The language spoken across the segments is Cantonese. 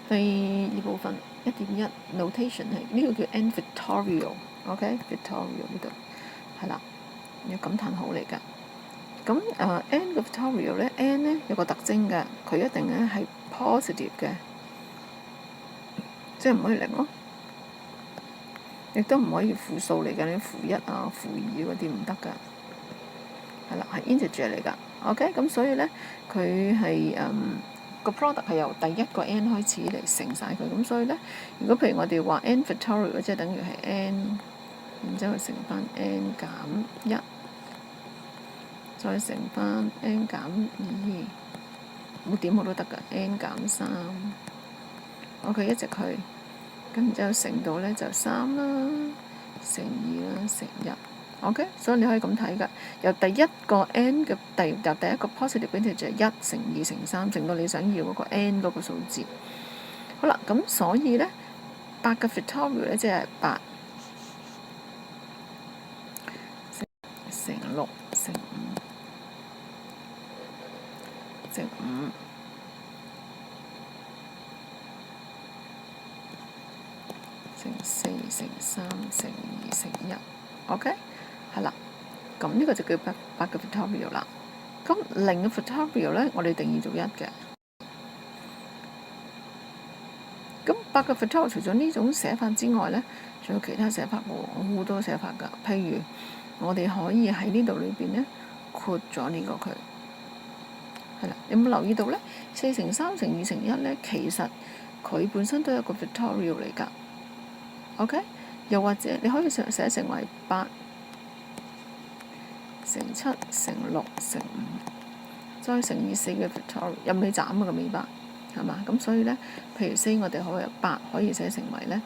第二部分 1.1 notation 係呢個叫 end Victorial，OK，Victorial 呢度係啦，有感嘆號嚟㗎。咁end Victorial 咧 ，end 咧有個特徵㗎，佢一定咧係 positive 嘅，即係唔可以零咯，亦都唔可以負數嚟㗎，你負1啊、負2嗰啲唔得㗎。係啦，係 integer 嚟㗎。OK，咁所以咧佢係個 product 係由第一個 n 開始嚟乘晒佢，咁所以咧，如果譬如我哋話 n Victorial 即係等於係 n， 然之後乘翻 n 減1，再乘翻 n 減2，冇點我都得㗎 ，n 減3。OK， 一直去，咁然之後乘到咧就3啦，乘2啦，乘1。OK， 所以你可以咁睇㗎，由第一個 n 嘅由第一個 positive integer 1乘2乘3乘到你想要嗰個 n 嗰個數字。好啦，咁所以咧8嘅 Victorial 咧即係8乘6乘5乘5乘4乘3乘2乘1。OK， 係啦。咁呢個就叫8嘅 Victorial 啦。咁0嘅 Victorial 咧，我哋定義做1嘅。咁8嘅 Victorial 除咗呢種寫法之外咧，仲有其他寫法喎，好多寫法㗎。譬如我哋可以喺呢度裏邊咧括咗呢個佢，係啦。有冇留意到咧？4乘3乘2乘1咧，其實佢本身都係一個 Victorial 嚟㗎。OK， 又或者你可以寫成為8乘7乘6乘5，再乘以4嘅 Victorial， 任你斬啊個尾巴，係嘛？咁所以咧，譬如 C 我哋可以8可以寫成為咧，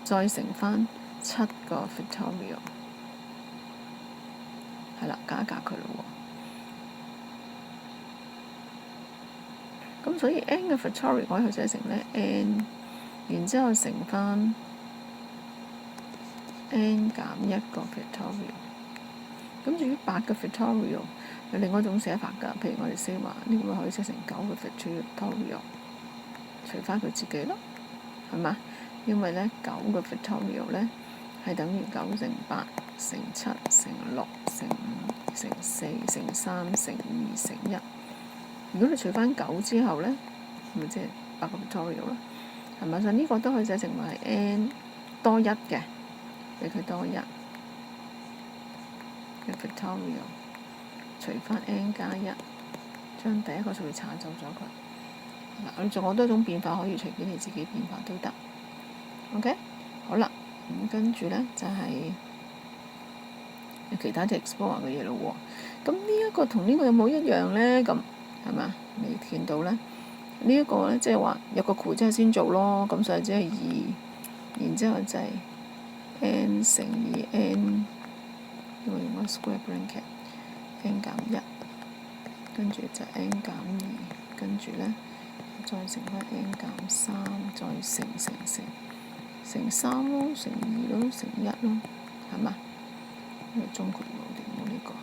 再乘翻7個 Victorial， 係啦，加一加佢咯喎。咁所以 n 嘅 Victorial 可以寫成咧 n， 然之後乘翻 n 減1個 Victorial。咁至於8嘅 Victorial 有另外一種寫法㗎，譬如我哋 say 話呢個可以寫成9嘅 Victorial， 除翻佢自己咯，係嘛？因為咧9嘅 Victorial 咧係等於9乘8乘7乘6乘5乘4乘3乘2乘1。如果你除翻9之後咧，咪即係8個 Victorial 咯，係咪？所以呢個都可以寫成為 n 多1嘅，俾佢多1。Victorial 除翻 n 加1，將第一個數字查走咗佢。嗱，仲有好多種變化可以隨便你自己變化都得。OK， 好啦，咁跟住咧就係有其他嘅 explore 嘅嘢咯喎。咁呢一個同呢個有冇一樣咧？咁係嘛？未見到咧？呢一個咧即係話有個括之後先做咯。咁所以即係2，然之後就係 n 乘以 n。因為用個 square bracket n 減1，跟住就 n 減2，跟住咧再乘翻 n 減3，再乘3咯，乘2咯，乘1咯，係嘛？因為中括冇定冇呢個。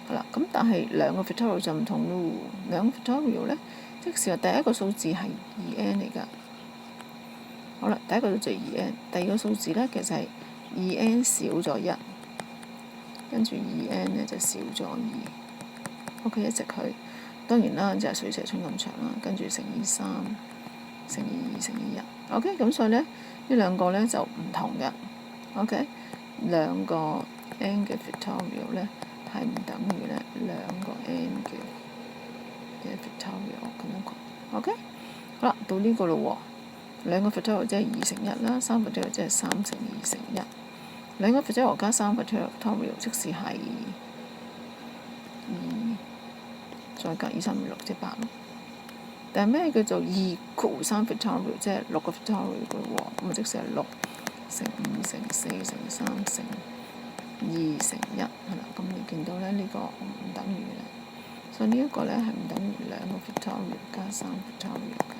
好啦，咁但係兩個 Victorial 就唔同咯。兩個 Victorial 咧，即係第一個數字係2n 嚟㗎。好啦，第一個數字係2n，第二個數字咧其實係2n 少咗1。跟住2n 咧就少咗2 ，OK 一直去，當然啦就係水蛇春咁長啦，跟住乘以3，乘以2，乘以1 ，OK 咁所以咧呢兩個咧就唔同嘅 ，OK 兩個 n 嘅 Victorial 咧係唔等於咧兩個 n 嘅 Victorial 咁樣講 ，OK 好啦到呢個咯喎，兩個 Victorial 即係2乘1啦，3 Victorial 即係3乘2乘1。兩個 Victorial 加3個 Victorial， 即是係2再加2、3、6即係8咯。但係咩叫做2括弧3 Victorial， 即係6個 Victorial 嘅喎，咁即係6乘5乘4乘3乘2乘1係啦。咁你見到咧呢個唔等於啦，所以呢一個咧係唔等於兩個 Victorial 加3 Victorial 嘅。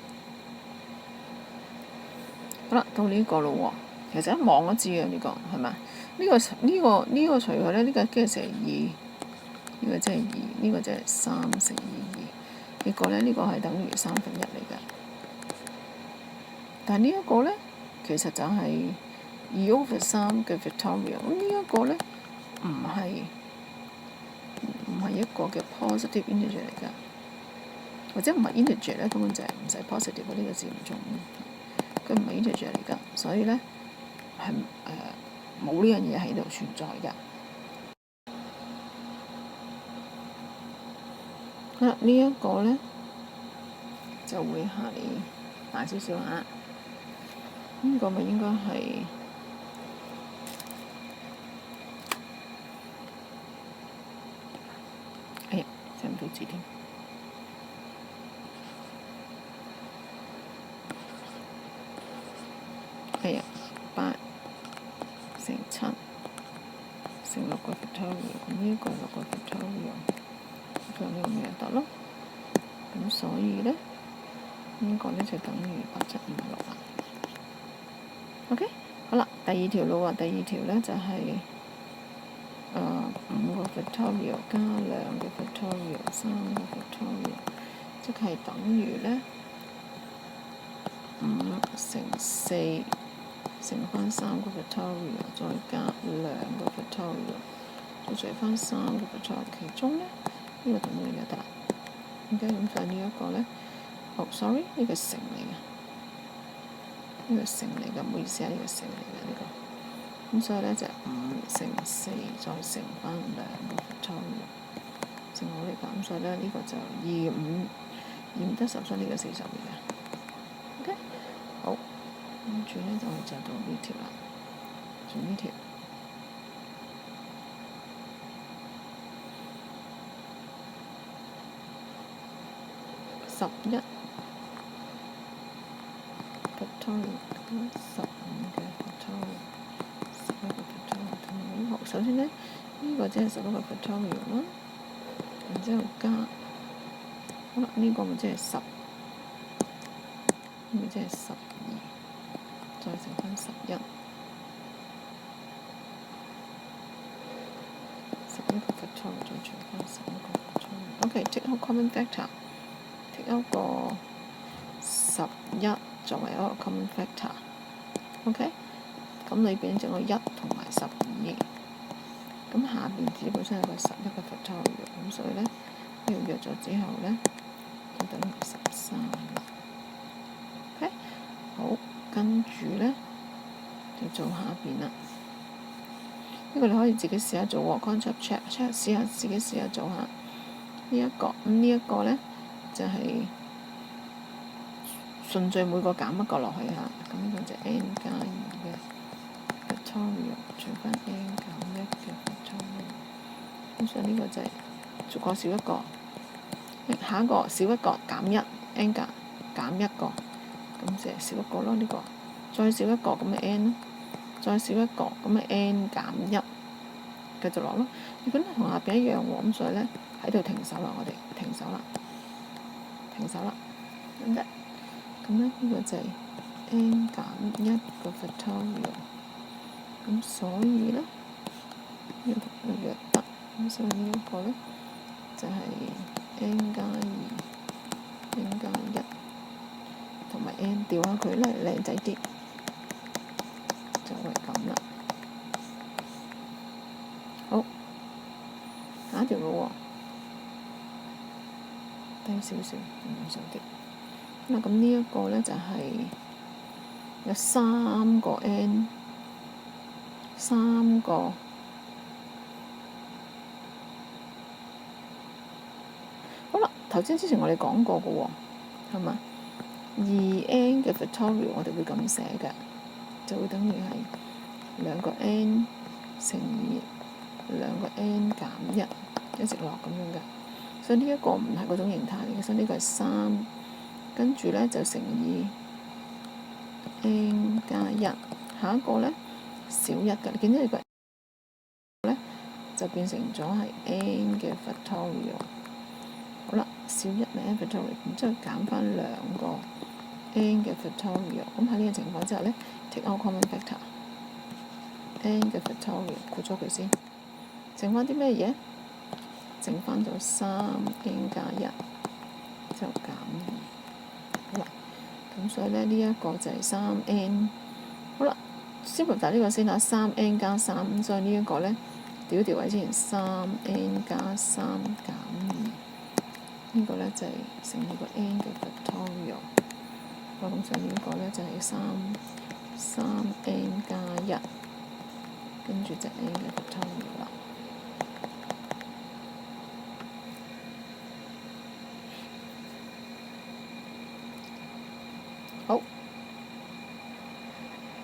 好啦，到呢個咯喎。其實一望都知嘅呢個係咪？呢個除佢咧，呢個即係2，呢個即係2，呢個即係3乘以2。結果咧呢個係等於1/3嚟嘅。但係呢一個咧，其實就係2/3嘅 factorial。咁呢一個咧，唔係一個嘅 positive integer 嚟㗎，或者唔係 integer 咧，根本就係唔使 positive 呢個字唔重要，佢唔係 integer 嚟㗎，所以咧係冇呢樣嘢喺度存在㗎。呢一個咧就會係大少少嚇，呢個咪應該係哎呀寫唔到字添。係啊，8乘7乘6個 factorial，咁呢個6個 factorial，咁呢個咪就得咯。咁所以咧，呢個咧就等於8756啦。OK， 好啦，第二條路啊，第二條咧就係5個 factorial 加2個 factorial 3個 factorial，即係等於咧5乘4。乘翻3個 factorial，再加2個 factorial，再除翻3個 factorial，其中咧呢個等於就得啦。OK，咁所以呢一個咧，sorry， 呢個乘嚟嘅，呢個乘嚟嘅，唔好意思啊，呢個乘嚟嘅呢個。咁所以咧就5乘4再乘翻2個 factorial，乘好呢個，咁所以咧呢個就25得10，所以呢個40嚟嘅。OK， 好。跟住咧就到呢條啦，做呢條11 factorial 加15嘅 factorial， 11個 factorial 同埋呢個。首先咧，呢個即係11個 factorial 啦，然之後加，好啦，呢個咪即係10，呢個即係12。再乘翻11，11個 factorial 再除翻11個 factorial。OK，take out common factor，take out 個11作為一個 common factor。OK， 咁裏邊整個1同埋12，咁下邊只本身有個11個 factorial，咁所以咧呢個約咗之後咧就等於13。OK， 好。跟住咧就做下邊啦。呢個你可以自己試下做喎 ，concept check 試下自己試下做下呢一個。咁呢一個咧就係順序每個減一個落去嚇。咁呢個就 n 加2嘅 factorial 除翻 n 減1嘅 factorial。咁所以呢個就係逐個少一個，下一個少一個減1 n 減1個。咁就係少一個咯，呢個再少一個咁咪 n 咯，再少一個咁咪 n 減1，繼續落咯。如果同下邊一樣喎，咁所以咧喺度停手啦，我哋停手啦，咁咧呢個就係 n 減1個 factorial， 咁所以咧呢個約得，咁所以呢一個咧就係 n 加2 n 加1。同埋 n 調下佢咧，靚仔啲，就係咁啦。好，下一條路喎，低少少，唔少啲。咁呢一個咧就係有3個 n， 3個。好啦，頭先之前我哋講過嘅喎，係嘛？2n 嘅 factorial 我哋會咁寫嘅，就會等於係2個 n 乘以2個 n 減1，一直落咁樣嘅。所以呢一個唔係嗰種形態嚟嘅，所以呢個係3，跟住咧就乘以 n 加1，下一個咧少1嘅，你見到呢個咧就變成咗係 n 嘅 factorial。好啦，少1咪 n factorial， 然之後減翻2個 n 嘅 factorial。咁喺呢個情況之下咧 ，take out common factor n 嘅 factorial 括咗佢先，剩翻啲咩嘢？剩翻咗3n 加1，之後減2。好啦，咁所以咧呢一個就係3n。好啦，simplify呢個先啦，3n 加3，所以呢一個咧調位之前3n 加3減2，呢個咧就係乘以個 n 嘅 factorial。咁所以呢個咧就係3n 加1，跟住就 n 嘅 factorial 啦。